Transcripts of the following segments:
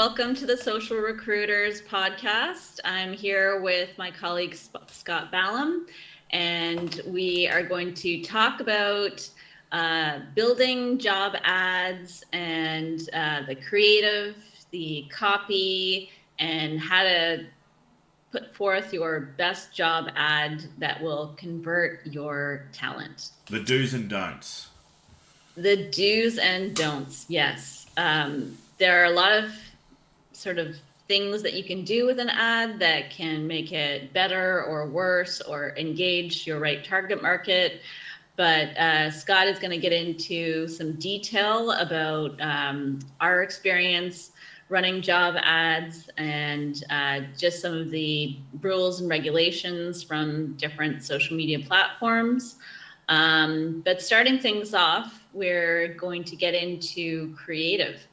Welcome to the Social Recruiters podcast. I'm here with my colleague Scott Ballum, and we are going to talk about building job ads and the creative, the copy, and how to put forth your best job ad that will convert your talent. The do's and don'ts. The do's and don'ts, yes. There are a lot of sort of things that you can do with an ad that can make it better or worse or engage your right target market. But Scott is going to get into some detail about our experience running job ads and just some of the rules and regulations from different social media platforms. But starting things off, we're going to get into creative.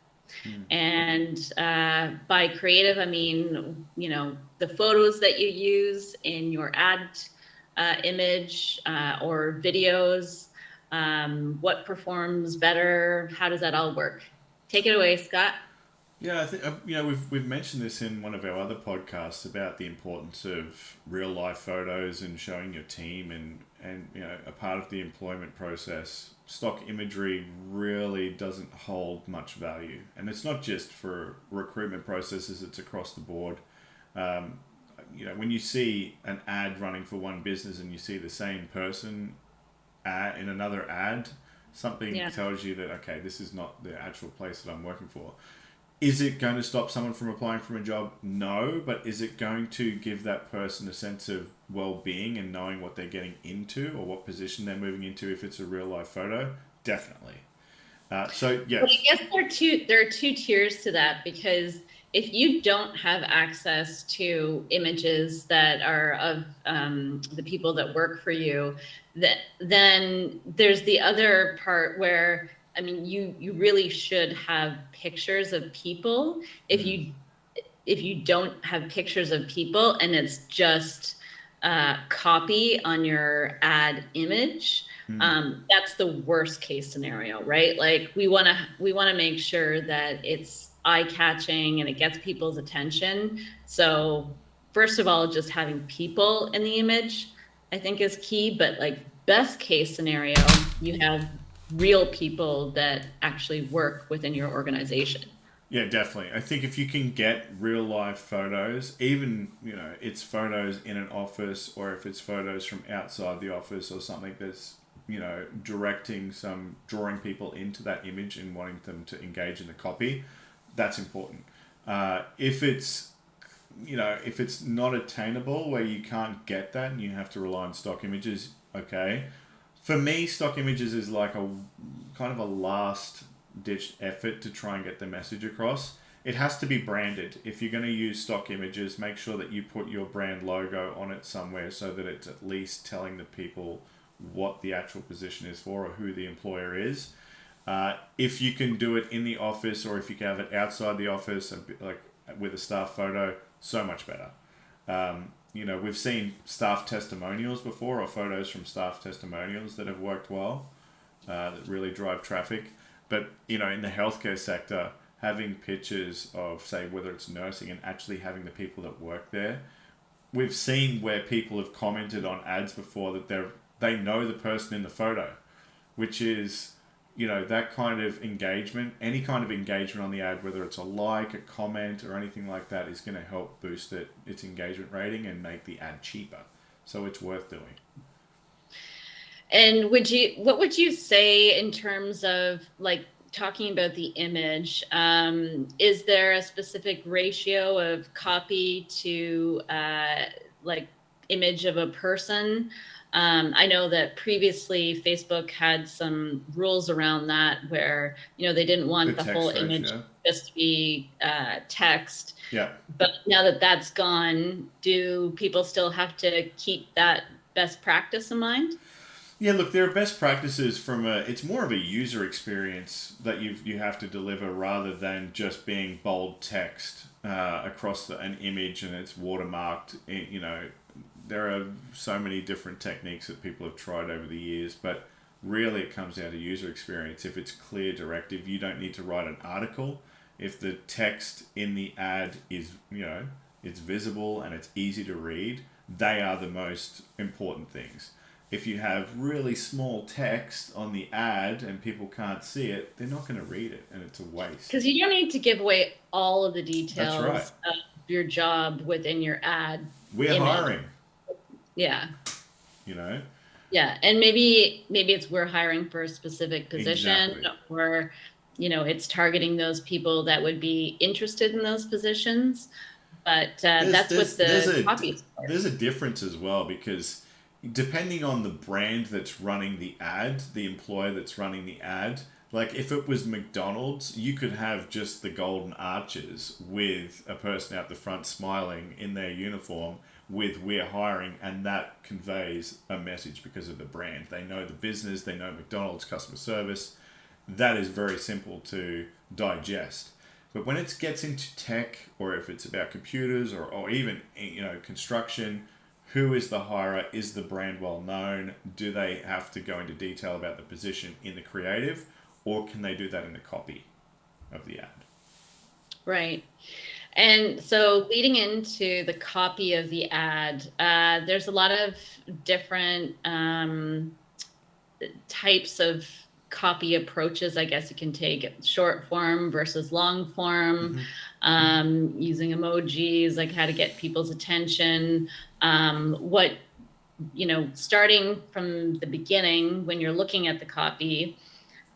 And by creative, I mean, the photos that you use in your ad image or videos, what performs better, how does that all work? Take it away, Scott. Yeah, I think we've mentioned this in one of our other podcasts about the importance of real life photos and showing your team and a part of the employment process. Stock imagery really doesn't hold much value, and it's not just for recruitment processes; it's across the board. When you see an ad running for one business and you see the same person in another ad, something Yeah. tells you that okay, this is not the actual place that I'm working for. Is it going to stop someone from applying for a job? No, but is it going to give that person a sense of well-being and knowing what they're getting into or what position they're moving into if it's a real life photo? Definitely. So But yes. I guess there are two tiers to that, because if you don't have access to images that are of the people that work for you, then there's the other part where, I mean, you really should have pictures of people. If you don't have pictures of people and it's just copy on your ad image, that's the worst case scenario, right? Like we want to make sure that it's eye catching and it gets people's attention. So first of all, just having people in the image, I think, is key. But like best case scenario, you have real people that actually work within your organization. Yeah, definitely. I think if you can get real life photos, even, it's photos in an office or if it's photos from outside the office or something that's, drawing people into that image and wanting them to engage in the copy, that's important. If it's not attainable where you can't get that and you have to rely on stock images, okay. For me, stock images is like a kind of a last ditched effort to try and get the message across. It has to be branded. If you're going to use stock images, make sure that you put your brand logo on it somewhere so that it's at least telling the people what the actual position is for or who the employer is. If you can do it in the office or if you can have it outside the office, like with a staff photo, so much better. We've seen staff testimonials before or photos from staff testimonials that have worked well, that really drive traffic. But, in the healthcare sector, having pictures of, say, whether it's nursing and actually having the people that work there, we've seen where people have commented on ads before that they know the person in the photo, which is, that kind of engagement, any kind of engagement on the ad, whether it's a like, a comment, or anything like that, is going to help boost its engagement rating and make the ad cheaper. So it's worth doing. And what would you say in terms of like talking about the image? Is there a specific ratio of copy to like image of a person? I know that previously Facebook had some rules around that where, they didn't The want the whole text image ratio. just to be text. Yeah. But now that that's gone, do people still have to keep that best practice in mind? Yeah, look, there are best practices it's more of a user experience that you have to deliver rather than just being bold text across an image and it's watermarked. There are so many different techniques that people have tried over the years, but really it comes down to user experience. If it's clear, directive, you don't need to write an article. if the text in the ad is, it's visible and it's easy to read, they are the most important things. If you have really small text on the ad and people can't see it, they're not going to read it, and it's a waste. Because you don't need to give away all of the That's right. details of your job within your ad We're image. hiring, Yeah. you know? Yeah. And maybe it's we're hiring for a specific position, Exactly. or it's targeting those people that would be interested in those positions. But There's that's what there's there's the a copy is for. there's a difference as well, because depending on the brand that's running the ad, the employer that's running the ad, like if it was McDonald's, you could have just the golden arches with a person out the front smiling in their uniform with "we're hiring," and that conveys a message because of the brand. They know the business, they know McDonald's customer service. That is very simple to digest. But when it gets into tech, or if it's about computers, or even construction, who is the hirer? Is the brand well known? Do they have to go into detail about the position in the creative, or can they do that in the copy of the ad? Right. And so leading into the copy of the ad, there's a lot of different types of copy approaches, I guess you can take: short form versus long form, Mm-hmm. using emojis, like how to get people's attention. What, starting from the beginning, when you're looking at the copy,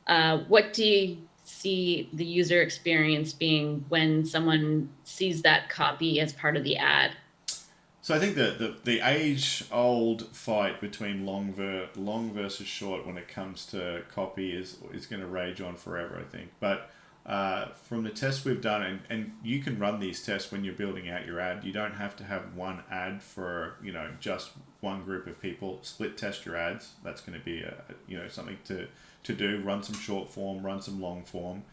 what do you see the user experience being when someone sees that copy as part of the ad? So I think that the age old fight between long versus short when it comes to copy is going to rage on forever, I think. But from the tests we've done, and you can run these tests when you're building out your ad. You don't have to have one ad for just one group of people. Split test your ads. That's going to be something to do. Run some short form, run some long form.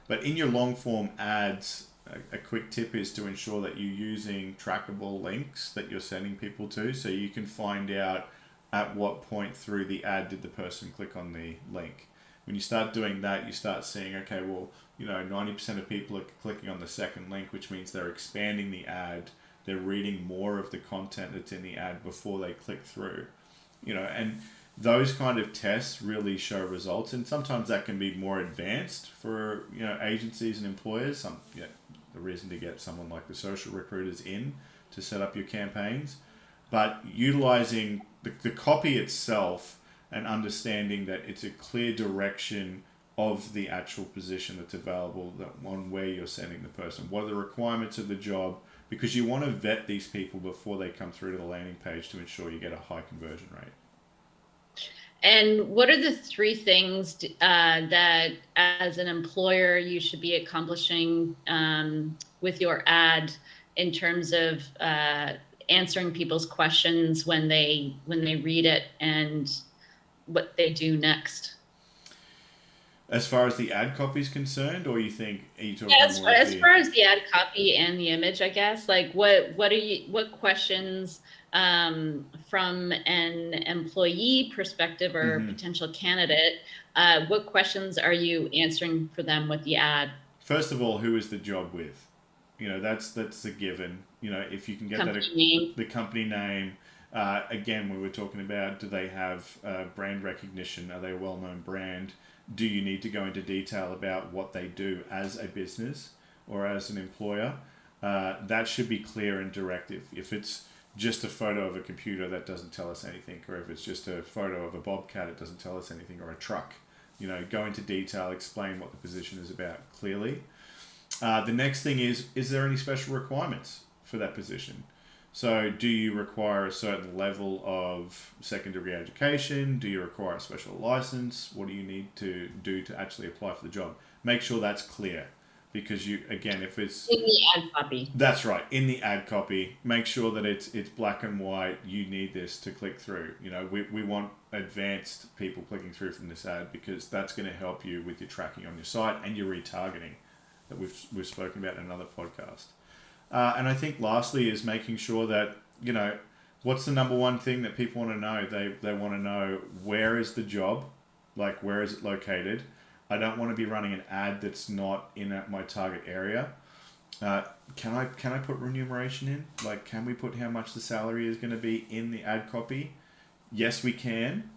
But in your long form ads, a quick tip is to ensure that you're using trackable links that you're sending people to, so you can find out at what point through the ad did the person click on the link. When you start doing that, you start seeing, okay, well, 90% of people are clicking on the second link, which means they're expanding the ad, they're reading more of the content that's in the ad before they click through. And those kind of tests really show results, and sometimes that can be more advanced for agencies and employers. The reason to get someone like the social recruiters in to set up your campaigns, but utilizing the copy itself and understanding that it's a clear direction of the actual position that's available, that on where you're sending the person, what are the requirements of the job, because you want to vet these people before they come through to the landing page to ensure you get a high conversion rate. And what are the three things that, as an employer, you should be accomplishing with your ad in terms of answering people's questions when they read it, and what they do next? As far as the ad copy is concerned, or are you Yeah, talking more of as the? far as the ad copy and the image, I guess, like what questions from an employee perspective or Mm-hmm. potential candidate, what questions are you answering for them with the ad? First of all, who is the job with? That's a given. If you can get that, Company name. the company name. Again, we were talking about, do they have brand recognition? Are they a well-known brand? Do you need to go into detail about what they do as a business or as an employer? That should be clear and direct. If it's just a photo of a computer, that doesn't tell us anything, or if it's just a photo of a bobcat, it doesn't tell us anything, or a truck. Go into detail, explain what the position is about clearly. The next thing is there any special requirements for that position? So, do you require a certain level of secondary education? Do you require a special license? What do you need to do to actually apply for the job? Make sure that's clear, because if it's In the ad copy. that's right, in the ad copy, make sure that it's black and white. You need this to click through. We want advanced people clicking through from this ad, because that's going to help you with your tracking on your site and your retargeting that we've spoken about in another podcast. And I think lastly is making sure that, what's the number one thing that people want to know? They want to know, where is the job, like where is it located, I don't want to be running an ad that's not in my target area. Uh, can I put remuneration in? Like, can we put how much the salary is going to be in the ad copy? Yes, we can.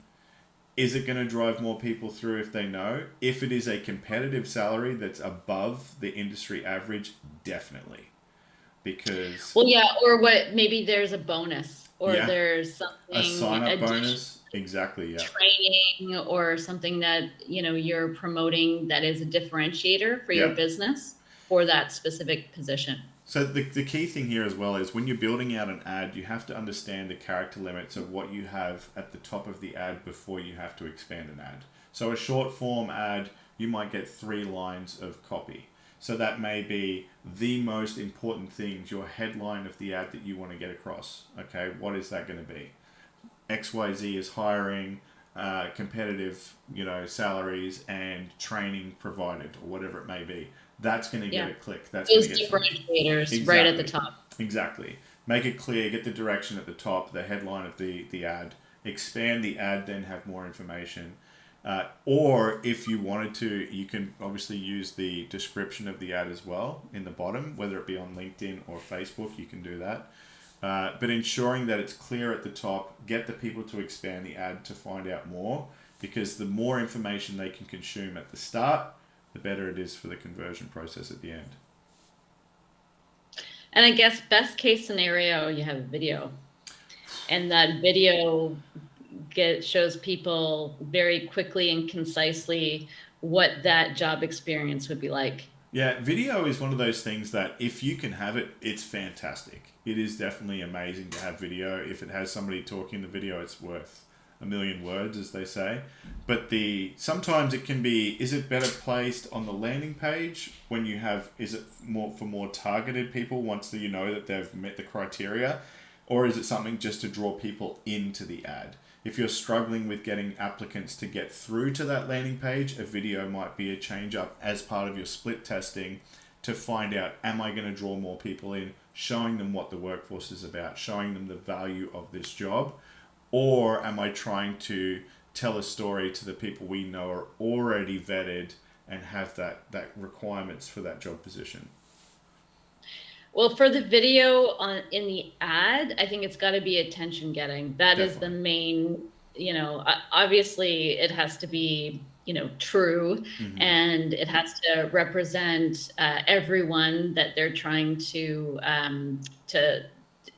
Is it going to drive more people through if they know? If it is a competitive salary that's above the industry average, definitely. Because, Well, yeah, or what, maybe there's a bonus or yeah, there's a something sign up additional bonus, exactly, yeah. training or something that, you're promoting that is a differentiator for your Yeah. business for that specific position. So the key thing here as well is when you're building out an ad, you have to understand the character limits of what you have at the top of the ad before you have to expand an ad. So a short form ad, you might get 3 lines of copy. So that may be the most important things, your headline of the ad that you want to get across. Okay, what is that going to be? XYZ is hiring, competitive, salaries and training provided, or whatever it may be. That's going to get Yeah. a click. That's going Those to get someone. differentiators right at the Exactly. top. Exactly. Make it clear, get the direction at the top, the headline of the ad, expand the ad, then have more information. Or if you wanted to, you can obviously use the description of the ad as well in the bottom, whether it be on LinkedIn or Facebook, you can do that. But ensuring that it's clear at the top, get the people to expand the ad to find out more, because the more information they can consume at the start, the better it is for the conversion process at the end. And I guess best case scenario, you have a video, and that video shows people very quickly and concisely what that job experience would be like. Yeah, video is one of those things that if you can have it, it's fantastic. It is definitely amazing to have video. If it has somebody talking in the video, it's worth a million words, as they say. But the sometimes it can be, is it better placed on the landing page when you have, is it more for more targeted people once you know that they've met the criteria, or is it something just to draw people into the ad? If you're struggling with getting applicants to get through to that landing page, a video might be a change up as part of your split testing to find out, am I going to draw more people in, showing them what the workforce is about, showing them the value of this job, or am I trying to tell a story to the people we know are already vetted and have that requirements for that job position? Well, for the video in the ad, I think it's got to be attention getting. That is the Definitely. main, obviously it has to be, true, Mm-hmm. and it has to represent everyone that they're trying to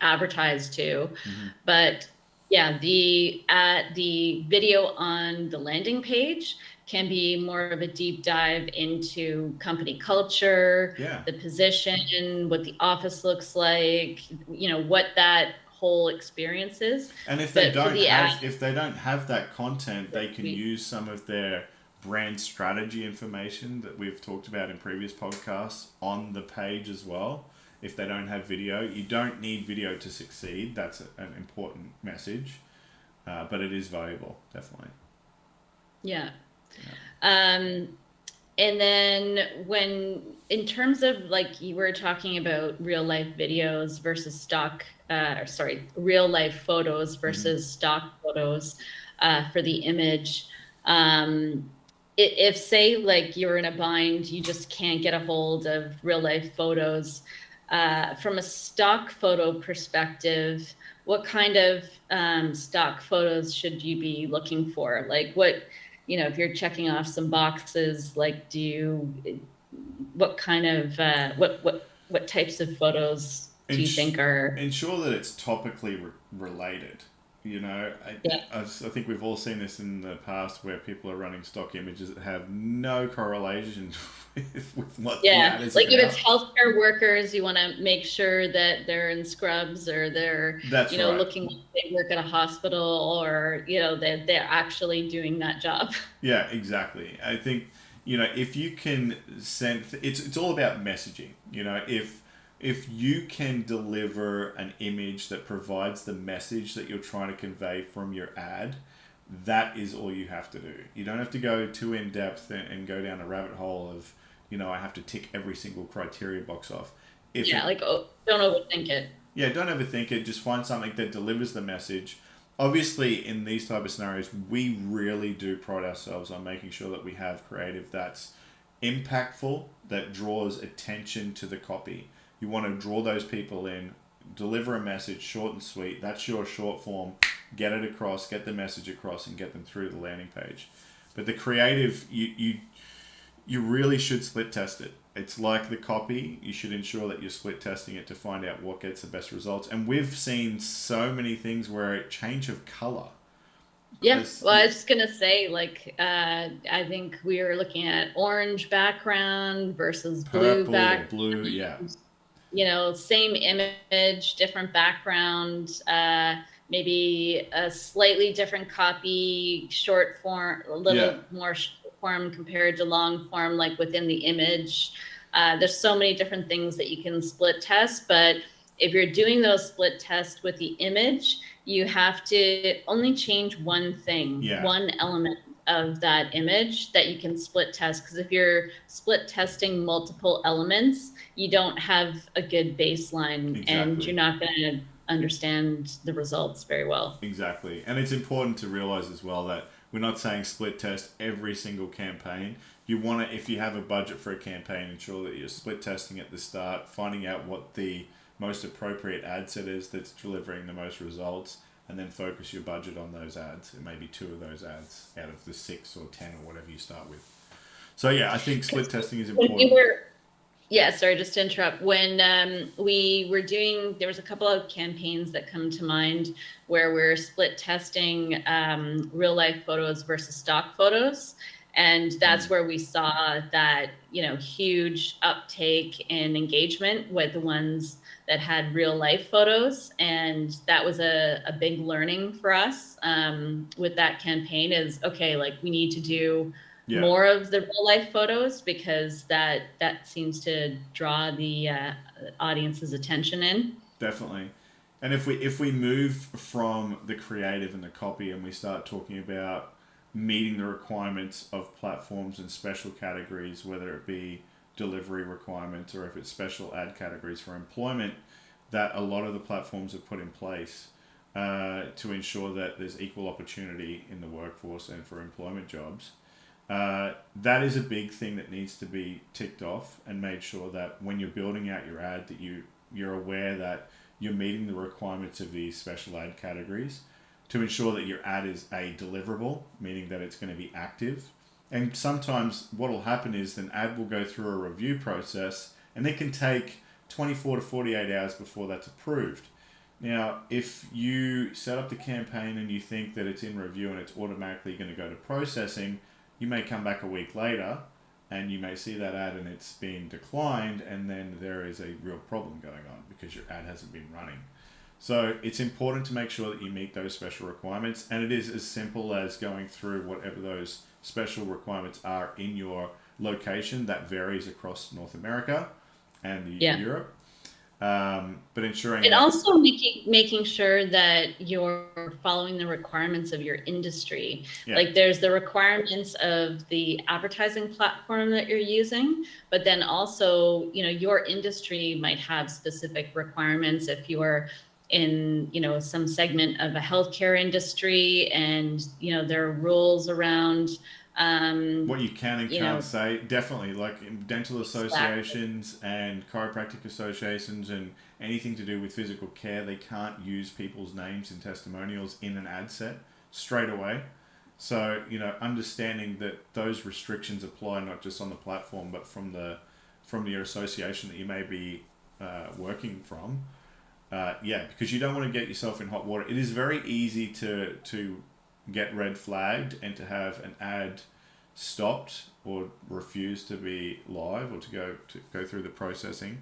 advertise to. Mm-hmm. But yeah, the video on the landing page can be more of a deep dive into company culture, Yeah. the position, what the office looks like, what that whole experience is. And if they But for don't the ad, have that content, they can use some of their brand strategy information that we've talked about in previous podcasts on the page as well. If they don't have video, you don't need video to succeed. That's an important message, but it is valuable, definitely. yeah. Yeah. Um, and then in terms of like you were talking about real life videos versus real life photos Mm-hmm. versus stock photos for the image. If say like you're in a bind, you just can't get a hold of real life photos. From a stock photo perspective, what kind of stock photos should you be looking for? Like if you're checking off some boxes, like what kind of what types of photos do you Ens- think are, Ensure that it's topically related. yeah, I think we've all seen this in the past where people are running stock images that have no correlation with what the yeah, ad is like if it's about. healthcare workers, you want to make sure that they're in scrubs or they're, That's right. looking like they work at a hospital, or that they're actually doing that job. Yeah, exactly. I think if you can send, it's all about messaging. If you can deliver an image that provides the message that you're trying to convey from your ad, that is all you have to do. You don't have to go too in depth and go down a rabbit hole of, I have to tick every single criteria box off. If Yeah, it like, oh, don't overthink it. Yeah, don't overthink it. Just find something that delivers the message. obviously in these type of scenarios, we really do pride ourselves on making sure that we have creative that's impactful, that draws attention to the copy. You want to draw those people in, deliver a message short and sweet. That's your short form. Get it across, get the message across, and get them through the landing page. But the creative, you really should split test it. It's like the copy. You should ensure that you're split testing it to find out what gets the best results. And we've seen so many things where a change of color. Yeah, well, I was just gonna say, like, I think we were looking at orange background versus blue Purple or background. blue, yeah. You know, same image, different background, maybe a slightly different copy, short form, a Yeah, little more short form compared to long form, like within the image. There's so many different things that you can split test, but if you're doing those split tests with the image, you have to only change one thing, yeah, one element of that image that you can split test. Because if you're split testing multiple elements, you don't have a good baseline and exactly. you're not going to understand the results very well. Exactly. And it's important to realize as well that we're not saying split test every single campaign. You want to, if you have a budget for a campaign, ensure that you're split testing at the start, finding out what the most appropriate ad set is that's delivering the most results, and then focus your budget on those ads. It may be 2 of those ads out of the 6 or 10 or whatever you start with. So yeah, I think split testing is When you important. were Yeah, sorry, just to interrupt. When we were doing, there was a couple of campaigns that come to mind where we're split testing real life photos versus stock photos. And that's where we saw that, you know, huge uptake in engagement with the ones that had real life photos. And that was a big learning for us with that campaign is, okay, like we need to do Yeah, more of the real life photos because that seems to draw the audience's attention in. definitely. And if we move from the creative and the copy and we start talking about meeting the requirements of platforms and special categories, whether it be delivery requirements or if it's special ad categories for employment, that a lot of the platforms have put in place to ensure that there's equal opportunity in the workforce and for employment jobs. That is a big thing that needs to be ticked off and made sure that when you're building out your ad that you're aware that you're meeting the requirements of these special ad categories to ensure that your ad is a deliverable, meaning that it's going to be active. And sometimes what will happen is an ad will go through a review process and it can take 24 to 48 hours before that's approved. Now, if you set up the campaign and you think that it's in review and it's automatically going to go to processing, you may come back a week later and you may see that ad and it's been declined, and then there is a real problem going on because your ad hasn't been running. So it's important to make sure that you meet those special requirements, and it is as simple as going through whatever those special requirements are in your location. That varies across North America and Yeah. Europe. But ensuring And that, also making sure that you're following the requirements of your industry. yeah, Like there's the requirements of the advertising platform that you're using, but then also, you know, your industry might have specific requirements if you're in, you know, some segment of a healthcare industry and, you know, there are rules around, what you can and you can't know, say, definitely, like in dental exactly. associations and chiropractic associations and anything to do with physical care, they can't use people's names and testimonials in an ad set straight away. So, understanding that those restrictions apply not just on the platform but from your association that you may be working from. Yeah, because you don't want to get yourself in hot water. It is very easy to get red flagged and to have an ad stopped or refuse to be live or to go through the processing.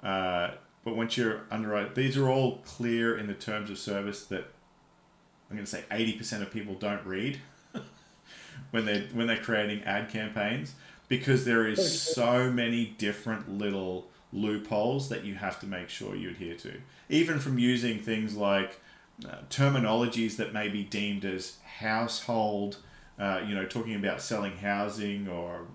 But once you're underwrite, these are all clear in the terms of service that I'm going to say 80% of people don't read when they're creating ad campaigns, because there is so many different little loopholes that you have to make sure you adhere to. Even from using things like terminologies that may be deemed as household, talking about selling housing or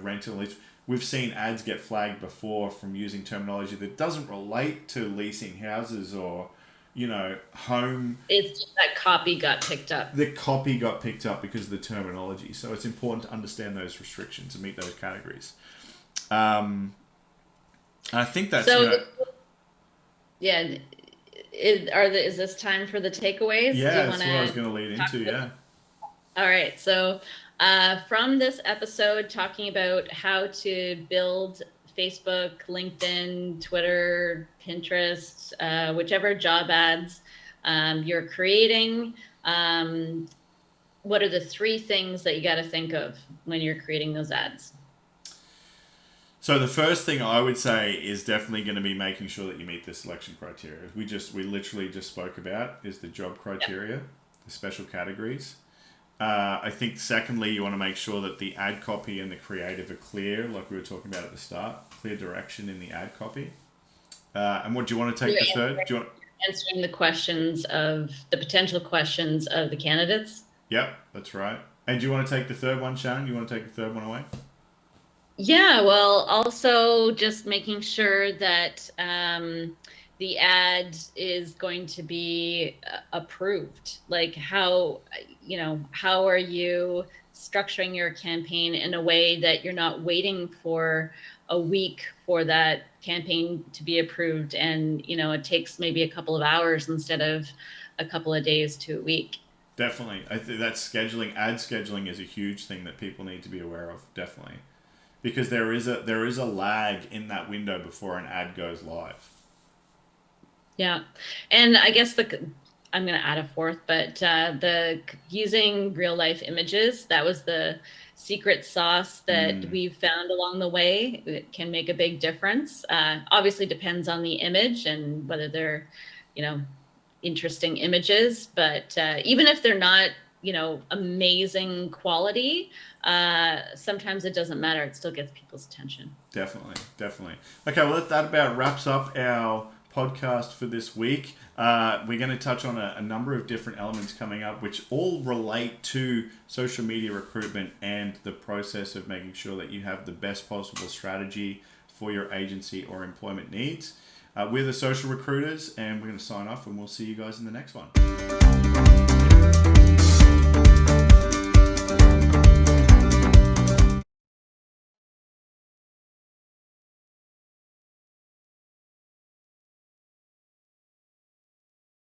rental. We've seen ads get flagged before from using terminology that doesn't relate to leasing houses or home. It's just that copy got picked up. The copy got picked up because of the terminology. So it's important to understand those restrictions and meet those categories. I think that's, So, yeah, is this time for the takeaways? Do yeah, you want that's what I was to going to lead talk into. about? Yeah. All right. So, from this episode, talking about how to build Facebook, LinkedIn, Twitter, Pinterest, whichever job ads you're creating, what are the three things that you got to think of when you're creating those ads? So the first thing I would say is definitely going to be making sure that you meet the selection criteria. We literally just spoke about is the job criteria, the special categories. I think secondly, you want to make sure that the ad copy and the creative are clear, like we were talking about at the start, clear direction in the ad copy. And what do you want to take You're the third? Do you want? answering the questions of the potential questions of the candidates. Yep, that's right. And do you want to take the third one, Shannon? You want to take the third one away? Yeah, well, also just making sure that the ad is going to be approved. Like how are you structuring your campaign in a way that you're not waiting for a week for that campaign to be approved, and it takes maybe a couple of hours instead of a couple of days to a week. Definitely. I think that scheduling, ad scheduling, is a huge thing that people need to be aware of. Definitely, because there is a lag in that window before an ad goes live. Yeah. And I guess I'm going to add a fourth, but the using real life images, that was the secret sauce that Mm, we've found along the way. It can make a big difference. Obviously depends on the image and whether they're, you know, interesting images, but even if they're not, amazing quality, sometimes it doesn't matter. It still gets people's attention. definitely, definitely. Okay, well that about wraps up our podcast for this week. We're going to touch on a number of different elements coming up, which all relate to social media recruitment and the process of making sure that you have the best possible strategy for your agency or employment needs. We're the social recruiters, and we're going to sign off, and we'll see you guys in the next one.